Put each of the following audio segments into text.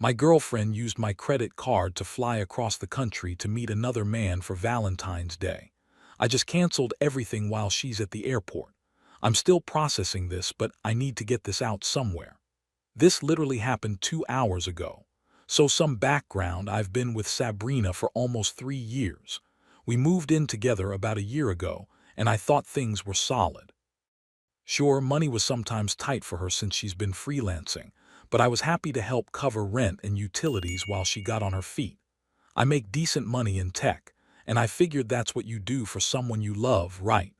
My girlfriend used my credit card to fly across the country to meet another man for Valentine's Day. I just canceled everything while she's at the airport. I'm still processing this, but I need to get this out somewhere. This literally happened 2 hours ago. So some background: I've been with Sabrina for almost 3 years. We moved in together about a year ago, and I thought things were solid. Sure, money was sometimes tight for her since she's been freelancing, but I was happy to help cover rent and utilities while she got on her feet. I make decent money in tech, and I figured that's what you do for someone you love, right?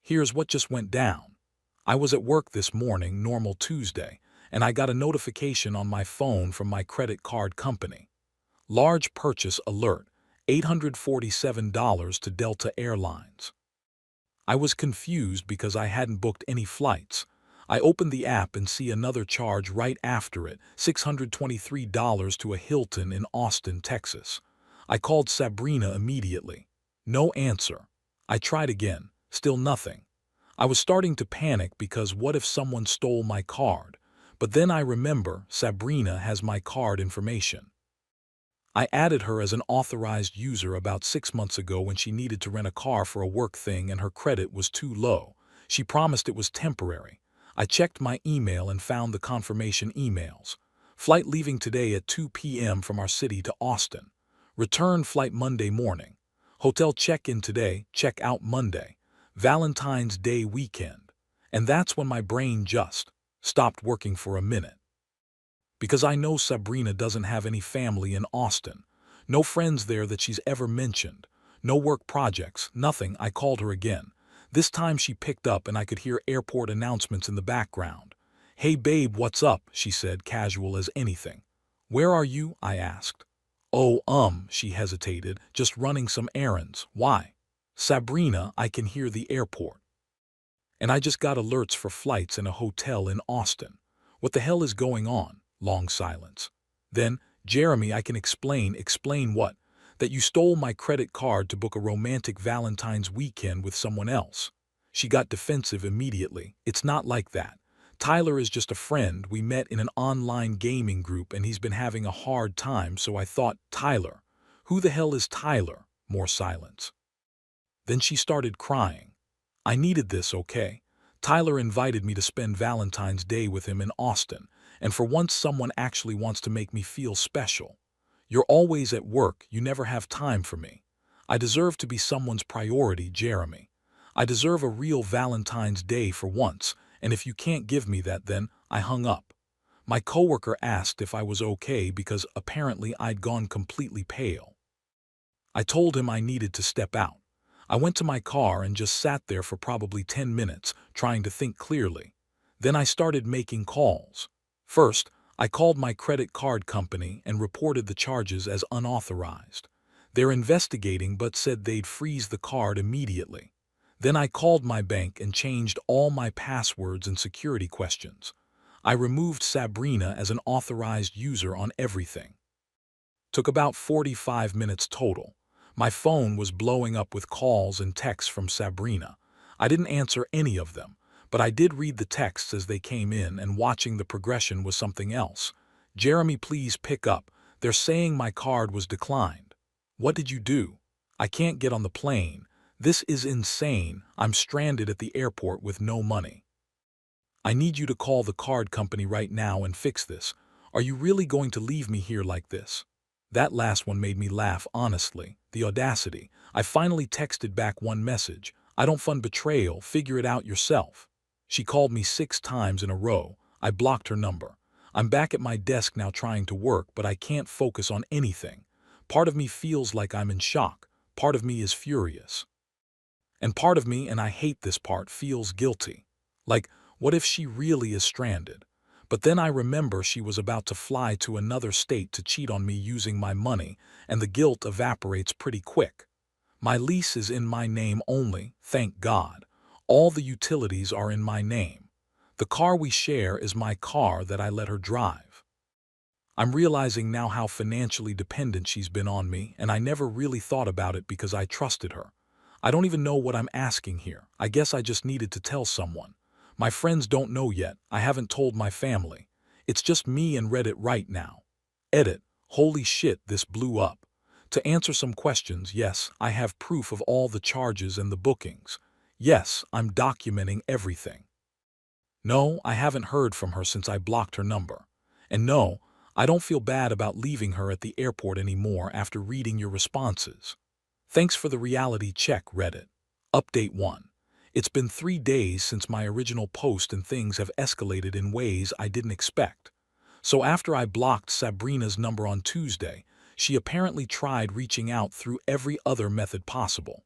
Here's what just went down. I was at work this morning, normal Tuesday, and I got a notification on my phone from my credit card company. Large purchase alert, $847 to Delta Airlines. I was confused because I hadn't booked any flights. I opened the app and see another charge right after it, $623 to a Hilton in Austin, Texas. I called Sabrina immediately. No answer. I tried again. Still nothing. I was starting to panic because what if someone stole my card? But then I remember Sabrina has my card information. I added her as an authorized user about 6 months ago when she needed to rent a car for a work thing and her credit was too low. She promised it was temporary. I checked my email and found the confirmation emails. Flight leaving today at 2 p.m. from our city to Austin. Return flight Monday morning. Hotel check-in today, check-out Monday. Valentine's Day weekend. And that's when my brain just stopped working for a minute. Because I know Sabrina doesn't have any family in Austin. No friends there that she's ever mentioned. No work projects, nothing. I called her again. This time she picked up and I could hear airport announcements in the background. "Hey babe, what's up?" she said, casual as anything. "Where are you?" I asked. "Oh, she hesitated, "just running some errands." "Why?" "Sabrina, I can hear the airport. And I just got alerts for flights and a hotel in Austin. What the hell is going on?" Long silence. Then, "Jeremy, I can explain." "Explain what?" "That you stole my credit card to book a romantic Valentine's weekend with someone else." She got defensive immediately. "It's not like that. Tyler is just a friend. We met in an online gaming group and he's been having a hard time, so I thought." "Tyler? Who the hell is Tyler?" More silence. Then she started crying. "I needed this, okay? Tyler invited me to spend Valentine's Day with him in Austin, and for once someone actually wants to make me feel special. You're always at work, you never have time for me. I deserve to be someone's priority, Jeremy. I deserve a real Valentine's Day for once, and if you can't give me that, then..." I hung up. My coworker asked if I was okay because apparently I'd gone completely pale. I told him I needed to step out. I went to my car and just sat there for probably 10 minutes, trying to think clearly. Then I started making calls. First, I called my credit card company and reported the charges as unauthorized. They're investigating but said they'd freeze the card immediately. Then I called my bank and changed all my passwords and security questions. I removed Sabrina as an authorized user on everything. Took about 45 minutes total. My phone was blowing up with calls and texts from Sabrina. I didn't answer any of them, but I did read the texts as they came in, and watching the progression was something else. "Jeremy, please pick up. They're saying my card was declined." "What did you do?" "I can't get on the plane. This is insane. I'm stranded at the airport with no money. I need you to call the card company right now and fix this. Are you really going to leave me here like this?" That last one made me laugh, honestly. The audacity. I finally texted back one message. "I don't fund betrayal, figure it out yourself." She called me 6 times in a row. I blocked her number. I'm back at my desk now trying to work, but I can't focus on anything. Part of me feels like I'm in shock. Part of me is furious. And part of me, and I hate this part, feels guilty. Like, what if she really is stranded? But then I remember she was about to fly to another state to cheat on me using my money, and the guilt evaporates pretty quick. My lease is in my name only, thank God. All the utilities are in my name. The car we share is my car that I let her drive. I'm realizing now how financially dependent she's been on me, and I never really thought about it because I trusted her. I don't even know what I'm asking here. I guess I just needed to tell someone. My friends don't know yet. I haven't told my family. It's just me and Reddit right now. Edit. Holy shit, this blew up. To answer some questions, yes, I have proof of all the charges and the bookings. Yes, I'm documenting everything. No, I haven't heard from her since I blocked her number. And no, I don't feel bad about leaving her at the airport anymore after reading your responses. Thanks for the reality check, Reddit. Update 1. It's been 3 days since my original post and things have escalated in ways I didn't expect. So after I blocked Sabrina's number on Tuesday, she apparently tried reaching out through every other method possible.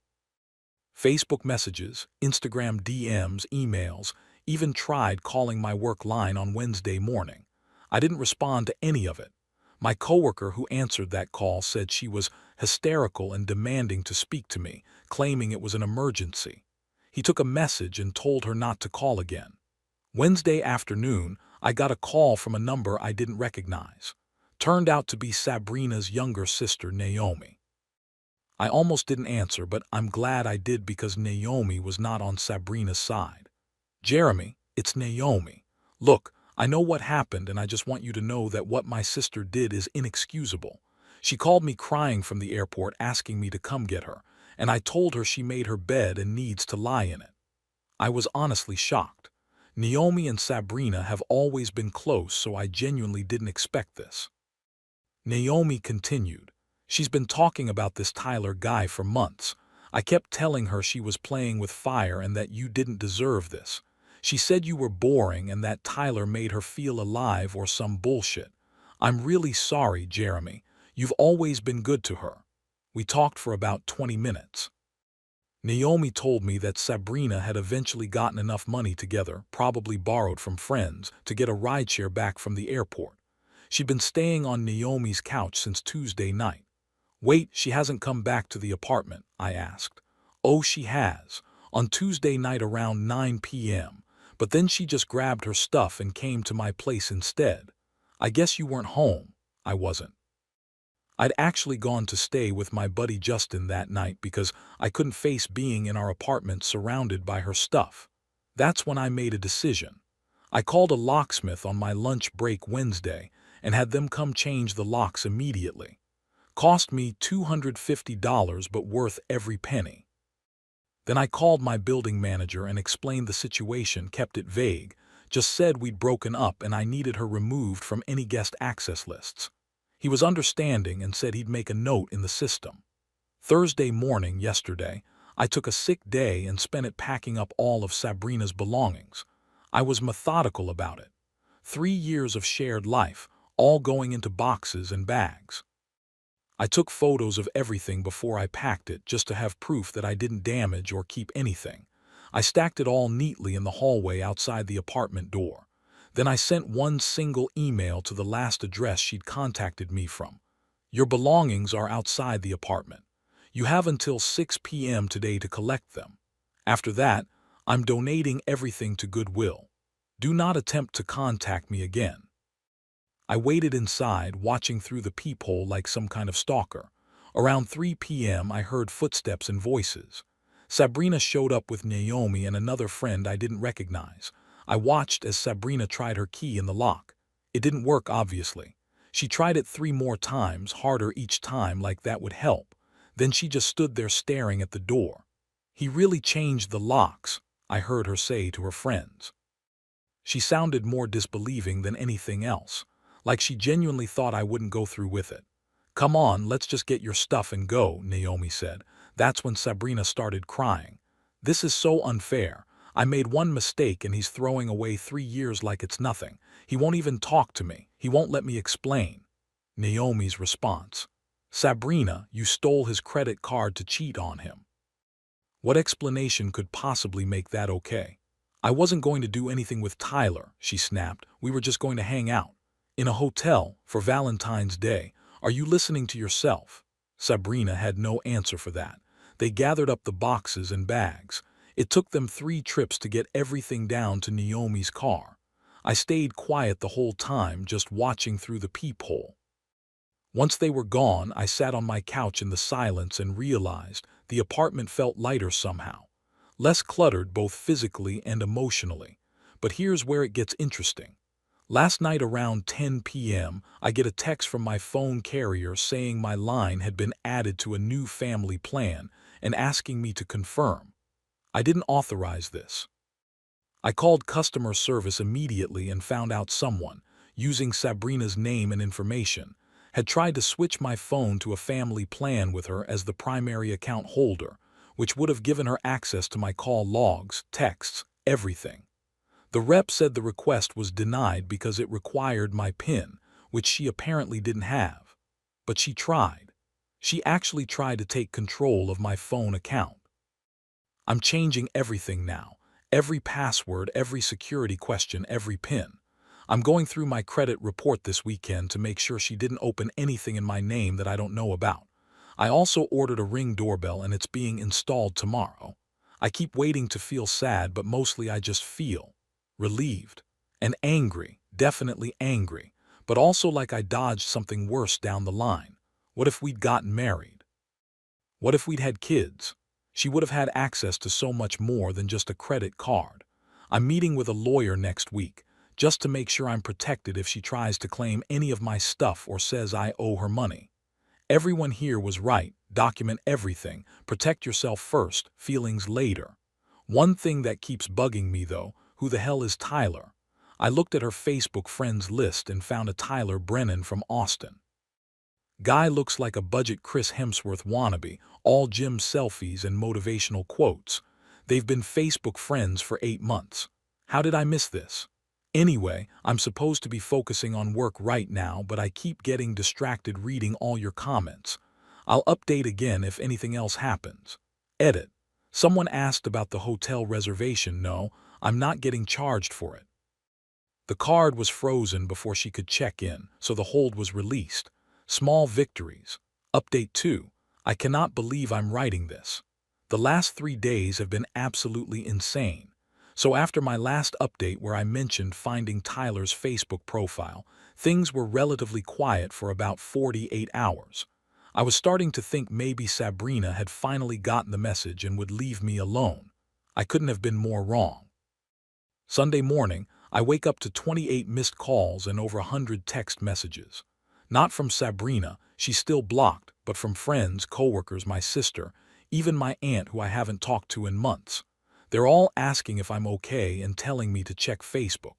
Facebook messages, Instagram DMs, emails, even tried calling my work line on Wednesday morning. I didn't respond to any of it. My coworker who answered that call said she was hysterical and demanding to speak to me, claiming it was an emergency. He took a message and told her not to call again. Wednesday afternoon, I got a call from a number I didn't recognize. Turned out to be Sabrina's younger sister, Naomi. I almost didn't answer, but I'm glad I did because Naomi was not on Sabrina's side. Jeremy, it's Naomi. Look, I know what happened and I just want you to know that what my sister did is inexcusable. She called me crying from the airport asking me to come get her, and I told her she made her bed and needs to lie in it. I was honestly shocked. Naomi and Sabrina have always been close, so I genuinely didn't expect this. Naomi continued. She's been talking about this Tyler guy for months. I kept telling her she was playing with fire and that you didn't deserve this. She said you were boring and that Tyler made her feel alive or some bullshit. I'm really sorry, Jeremy. You've always been good to her. We talked for about 20 minutes. Naomi told me that Sabrina had eventually gotten enough money together, probably borrowed from friends, to get a rideshare back from the airport. She'd been staying on Naomi's couch since Tuesday night. Wait, she hasn't come back to the apartment, I asked. Oh, she has. On Tuesday night around 9 p.m. But then she just grabbed her stuff and came to my place instead. I guess you weren't home. I wasn't. I'd actually gone to stay with my buddy Justin that night because I couldn't face being in our apartment surrounded by her stuff. That's when I made a decision. I called a locksmith on my lunch break Wednesday and had them come change the locks immediately. Cost me $250 but worth every penny. Then I called my building manager and explained the situation, kept it vague, just said we'd broken up and I needed her removed from any guest access lists. He was understanding and said he'd make a note in the system. Thursday morning, yesterday, I took a sick day and spent it packing up all of Sabrina's belongings. I was methodical about it. 3 years of shared life, all going into boxes and bags. I took photos of everything before I packed it just to have proof that I didn't damage or keep anything. I stacked it all neatly in the hallway outside the apartment door. Then I sent one single email to the last address she'd contacted me from. Your belongings are outside the apartment. You have until 6 p.m. today to collect them. After that, I'm donating everything to Goodwill. Do not attempt to contact me again. I waited inside, watching through the peephole like some kind of stalker. Around 3 p.m. I heard footsteps and voices. Sabrina showed up with Naomi and another friend I didn't recognize. I watched as Sabrina tried her key in the lock. It didn't work, obviously. She tried it 3 more times, harder each time, like that would help. Then she just stood there staring at the door. He really changed the locks, I heard her say to her friends. She sounded more disbelieving than anything else, like she genuinely thought I wouldn't go through with it. Come on, let's just get your stuff and go, Naomi said. That's when Sabrina started crying. This is so unfair. I made one mistake and he's throwing away 3 years like it's nothing. He won't even talk to me. He won't let me explain. Naomi's response. Sabrina, you stole his credit card to cheat on him. What explanation could possibly make that okay? I wasn't going to do anything with Tyler, she snapped. We were just going to hang out. In a hotel, for Valentine's Day. Are you listening to yourself? Sabrina had no answer for that. They gathered up the boxes and bags. It took them 3 trips to get everything down to Naomi's car. I stayed quiet the whole time, just watching through the peephole. Once they were gone, I sat on my couch in the silence and realized the apartment felt lighter somehow. Less cluttered both physically and emotionally. But here's where it gets interesting. Last night around 10 p.m., I get a text from my phone carrier saying my line had been added to a new family plan and asking me to confirm. I didn't authorize this. I called customer service immediately and found out someone, using Sabrina's name and information, had tried to switch my phone to a family plan with her as the primary account holder, which would have given her access to my call logs, texts, everything. The rep said the request was denied because it required my PIN, which she apparently didn't have. But she tried. She actually tried to take control of my phone account. I'm changing everything now. Every password, every security question, every PIN. I'm going through my credit report this weekend to make sure she didn't open anything in my name that I don't know about. I also ordered a Ring doorbell and it's being installed tomorrow. I keep waiting to feel sad, but mostly I just feel relieved and angry, definitely angry, but also like I dodged something worse down the line. What if we'd gotten married? What if we'd had kids? She would have had access to so much more than just a credit card. I'm meeting with a lawyer next week, just to make sure I'm protected if she tries to claim any of my stuff or says I owe her money. Everyone here was right. Document everything. Protect yourself first, feelings later. One thing that keeps bugging me though, who the hell is Tyler? I looked at her Facebook friends list and found a Tyler Brennan from Austin. Guy looks like a budget Chris Hemsworth wannabe, all gym selfies and motivational quotes. They've been Facebook friends for 8 months. How did I miss this? Anyway, I'm supposed to be focusing on work right now, but I keep getting distracted reading all your comments. I'll update again if anything else happens. Edit. Someone asked about the hotel reservation. No, I'm not getting charged for it. The card was frozen before she could check in, so the hold was released. Small victories. Update 2. I cannot believe I'm writing this. The last 3 days have been absolutely insane. So after my last update where I mentioned finding Tyler's Facebook profile, things were relatively quiet for about 48 hours. I was starting to think maybe Sabrina had finally gotten the message and would leave me alone. I couldn't have been more wrong. Sunday morning, I wake up to 28 missed calls and over 100 text messages. Not from Sabrina, she's still blocked, but from friends, coworkers, my sister, even my aunt who I haven't talked to in months. They're all asking if I'm okay and telling me to check Facebook.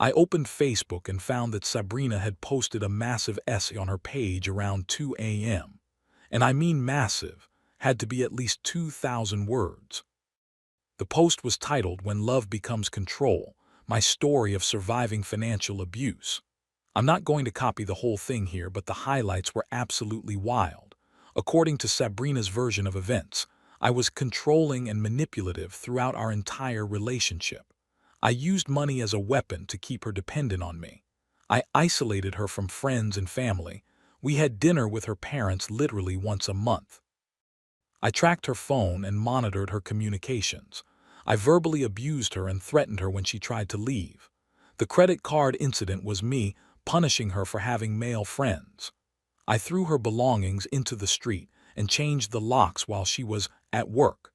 I opened Facebook and found that Sabrina had posted a massive essay on her page around 2 a.m. And I mean massive, had to be at least 2,000 words. The post was titled "When Love Becomes Control, My Story of Surviving Financial Abuse." I'm not going to copy the whole thing here, but the highlights were absolutely wild. According to Sabrina's version of events, I was controlling and manipulative throughout our entire relationship. I used money as a weapon to keep her dependent on me. I isolated her from friends and family. We had dinner with her parents literally once a month. I tracked her phone and monitored her communications. I verbally abused her and threatened her when she tried to leave. The credit card incident was me punishing her for having male friends. I threw her belongings into the street and changed the locks while she was at work.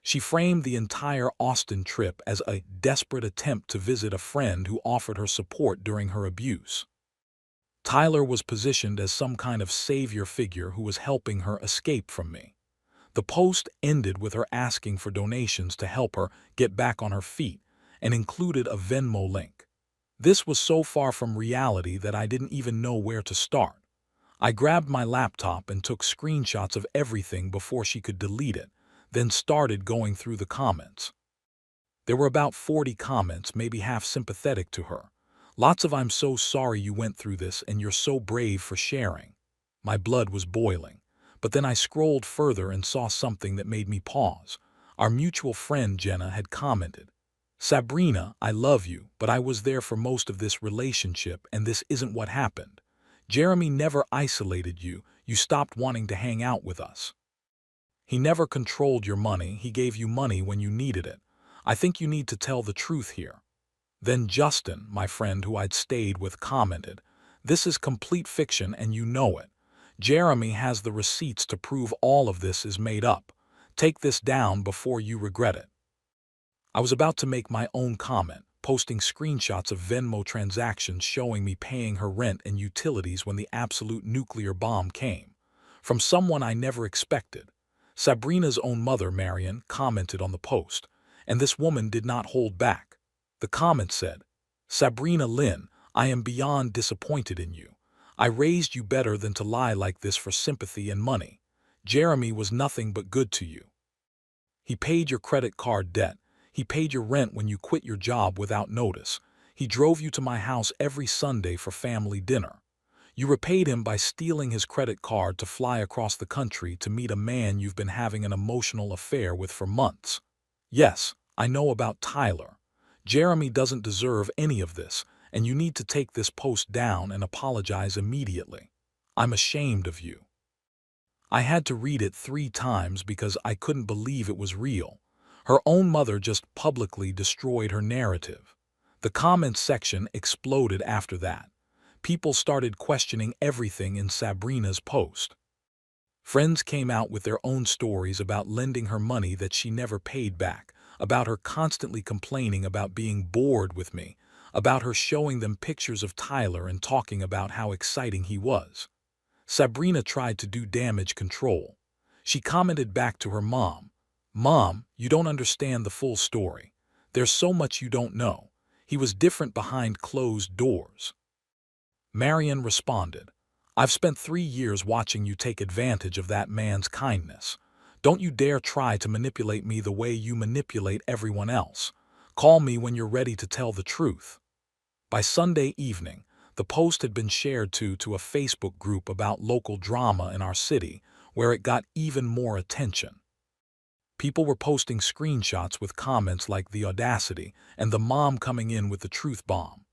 She framed the entire Austin trip as a desperate attempt to visit a friend who offered her support during her abuse. Tyler was positioned as some kind of savior figure who was helping her escape from me. The post ended with her asking for donations to help her get back on her feet and included a Venmo link. This was so far from reality that I didn't even know where to start. I grabbed my laptop and took screenshots of everything before she could delete it, then started going through the comments. There were about 40 comments, maybe half sympathetic to her. Lots of "I'm so sorry you went through this and you're so brave for sharing." My blood was boiling. But then I scrolled further and saw something that made me pause. Our mutual friend Jenna had commented, "Sabrina, I love you, but I was there for most of this relationship and this isn't what happened. Jeremy never isolated you, you stopped wanting to hang out with us. He never controlled your money, he gave you money when you needed it. I think you need to tell the truth here." Then Justin, my friend who I'd stayed with, commented, "This is complete fiction and you know it. Jeremy has the receipts to prove all of this is made up. Take this down before you regret it." I was about to make my own comment, posting screenshots of Venmo transactions showing me paying her rent and utilities when the absolute nuclear bomb came. From someone I never expected. Sabrina's own mother, Marion, commented on the post, and this woman did not hold back. The comment said, "Sabrina Lynn, I am beyond disappointed in you. I raised you better than to lie like this for sympathy and money. Jeremy was nothing but good to you. He paid your credit card debt. He paid your rent when you quit your job without notice. He drove you to my house every Sunday for family dinner. You repaid him by stealing his credit card to fly across the country to meet a man you've been having an emotional affair with for months. Yes, I know about Tyler. Jeremy doesn't deserve any of this, and you need to take this post down and apologize immediately. I'm ashamed of you." I had to read it 3 times because I couldn't believe it was real. Her own mother just publicly destroyed her narrative. The comments section exploded after that. People started questioning everything in Sabrina's post. Friends came out with their own stories about lending her money that she never paid back, about her constantly complaining about being bored with me, about her showing them pictures of Tyler and talking about how exciting he was. Sabrina tried to do damage control. She commented back to her mom, "Mom, you don't understand the full story. There's so much you don't know. He was different behind closed doors." Marion responded, "I've spent 3 years watching you take advantage of that man's kindness. Don't you dare try to manipulate me the way you manipulate everyone else. Call me when you're ready to tell the truth." By Sunday evening, the post had been shared to a Facebook group about local drama in our city, where it got even more attention. People were posting screenshots with comments like "the audacity" and "the mom coming in with the truth bomb."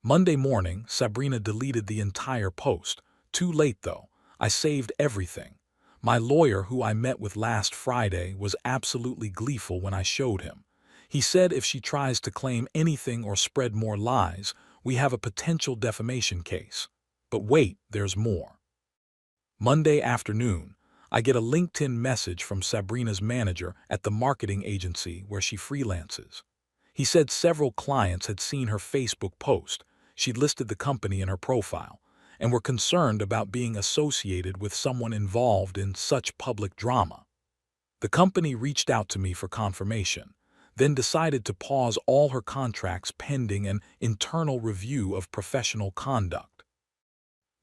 Monday morning, Sabrina deleted the entire post. Too late, though. I saved everything. My lawyer, who I met with last Friday, was absolutely gleeful when I showed him. He said if she tries to claim anything or spread more lies, we have a potential defamation case. But wait, there's more. Monday afternoon, I get a LinkedIn message from Sabrina's manager at the marketing agency where she freelances. He said several clients had seen her Facebook post. She'd listed the company in her profile, and were concerned about being associated with someone involved in such public drama. The company reached out to me for confirmation, then decided to pause all her contracts pending an internal review of professional conduct.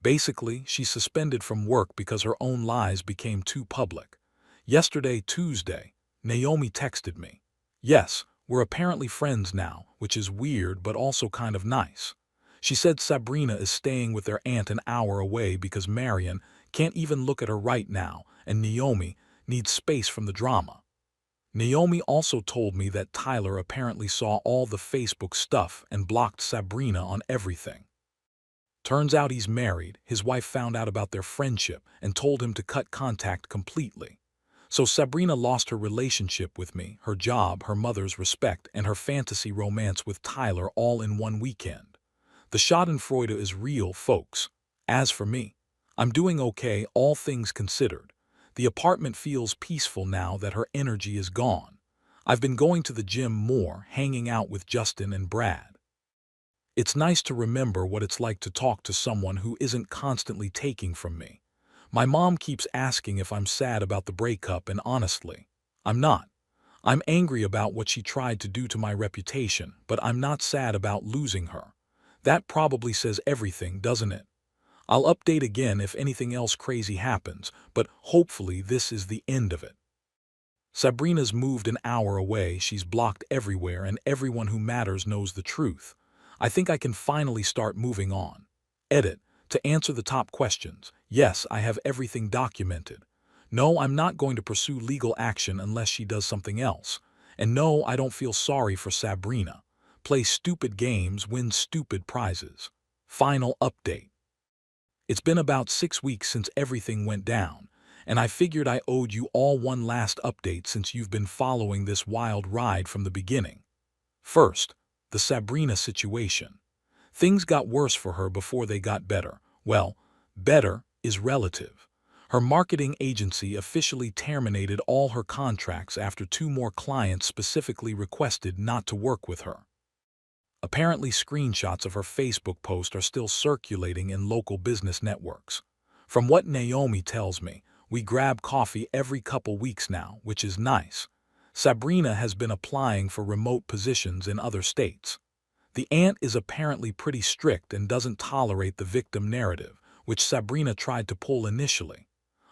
Basically, she's suspended from work because her own lies became too public. Yesterday, Tuesday, Naomi texted me. "Yes, we're apparently friends now, which is weird but also kind of nice." She said Sabrina is staying with their aunt an hour away because Marion can't even look at her right now, and Naomi needs space from the drama. Naomi also told me that Tyler apparently saw all the Facebook stuff and blocked Sabrina on everything. Turns out he's married. His wife found out about their friendship and told him to cut contact completely. So Sabrina lost her relationship with me, her job, her mother's respect, and her fantasy romance with Tyler all in one weekend. The schadenfreude is real, folks. As for me, I'm doing okay, all things considered. The apartment feels peaceful now that her energy is gone. I've been going to the gym more, hanging out with Justin and Brad. It's nice to remember what it's like to talk to someone who isn't constantly taking from me. My mom keeps asking if I'm sad about the breakup, and honestly, I'm not. I'm angry about what she tried to do to my reputation, but I'm not sad about losing her. That probably says everything, doesn't it? I'll update again if anything else crazy happens, but hopefully this is the end of it. Sabrina's moved an hour away, she's blocked everywhere, and everyone who matters knows the truth. I think I can finally start moving on. Edit. To answer the top questions, yes, I have everything documented. No, I'm not going to pursue legal action unless she does something else. And no, I don't feel sorry for Sabrina. Play stupid games, win stupid prizes. Final update. It's been about 6 weeks since everything went down, and I figured I owed you all one last update since you've been following this wild ride from the beginning. First, the Sabrina situation. Things got worse for her before they got better. Well, better is relative. Her marketing agency officially terminated all her contracts after 2 more clients specifically requested not to work with her. Apparently, screenshots of her Facebook post are still circulating in local business networks. From what Naomi tells me, we grab coffee every couple weeks now, which is nice. Sabrina has been applying for remote positions in other states. The aunt is apparently pretty strict and doesn't tolerate the victim narrative, which Sabrina tried to pull initially.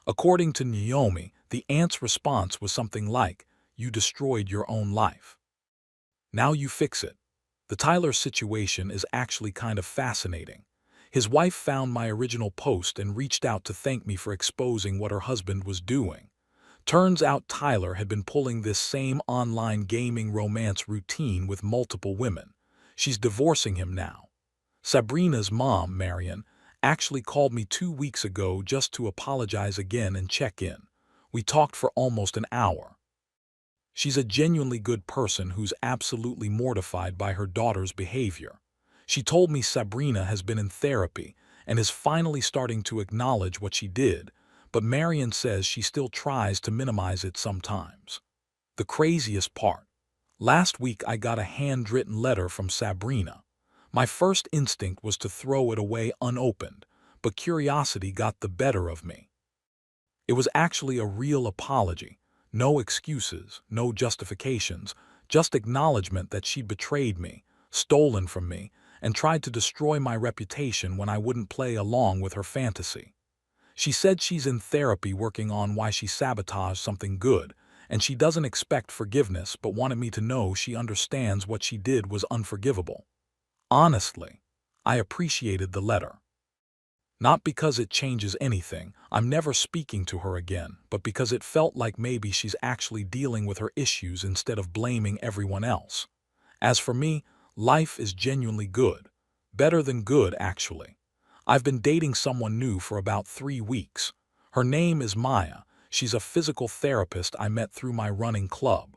According to Naomi, the aunt's response was something like, "You destroyed your own life. Now you fix it." The Tyler situation is actually kind of fascinating. His wife found my original post and reached out to thank me for exposing what her husband was doing. Turns out Tyler had been pulling this same online gaming romance routine with multiple women. She's divorcing him now. Sabrina's mom, Marion, actually called me 2 weeks ago just to apologize again and check in. We talked for almost an hour. She's a genuinely good person who's absolutely mortified by her daughter's behavior. She told me Sabrina has been in therapy and is finally starting to acknowledge what she did, but Marion says she still tries to minimize it sometimes. The craziest part. Last week I got a handwritten letter from Sabrina. My first instinct was to throw it away unopened, but curiosity got the better of me. It was actually a real apology. No excuses, no justifications, just acknowledgement that she'd betrayed me, stolen from me, and tried to destroy my reputation when I wouldn't play along with her fantasy. She said she's in therapy working on why she sabotaged something good, and she doesn't expect forgiveness but wanted me to know she understands what she did was unforgivable. Honestly, I appreciated the letter. Not because it changes anything, I'm never speaking to her again, but because it felt like maybe she's actually dealing with her issues instead of blaming everyone else. As for me, life is genuinely good. Better than good, actually. I've been dating someone new for about 3 weeks. Her name is Maya. She's a physical therapist I met through my running club.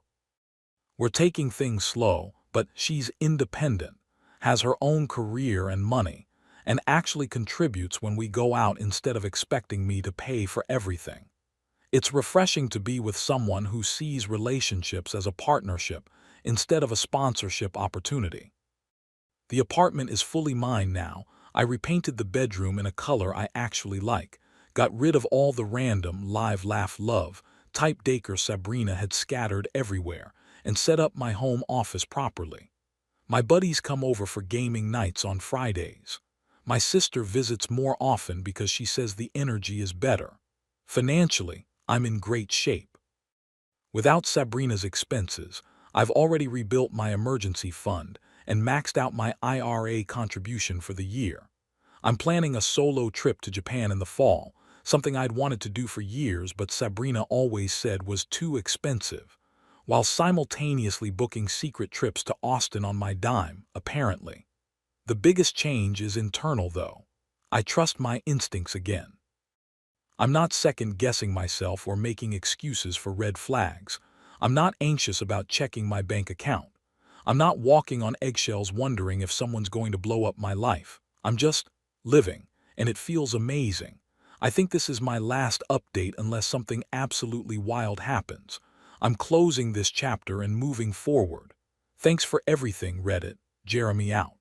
We're taking things slow, but she's independent, has her own career and money, and actually contributes when we go out instead of expecting me to pay for everything. It's refreshing to be with someone who sees relationships as a partnership instead of a sponsorship opportunity. The apartment is fully mine now. I repainted the bedroom in a color I actually like, got rid of all the random live laugh love type decor Sabrina had scattered everywhere, and set up my home office properly. My buddies come over for gaming nights on Fridays. My sister visits more often because she says the energy is better. Financially, I'm in great shape. Without Sabrina's expenses, I've already rebuilt my emergency fund and maxed out my IRA contribution for the year. I'm planning a solo trip to Japan in the fall, something I'd wanted to do for years but Sabrina always said was too expensive, while simultaneously booking secret trips to Austin on my dime, apparently. The biggest change is internal, though. I trust my instincts again. I'm not second-guessing myself or making excuses for red flags. I'm not anxious about checking my bank account. I'm not walking on eggshells wondering if someone's going to blow up my life. I'm just living, and it feels amazing. I think this is my last update unless something absolutely wild happens. I'm closing this chapter and moving forward. Thanks for everything, Reddit. Jeremy out.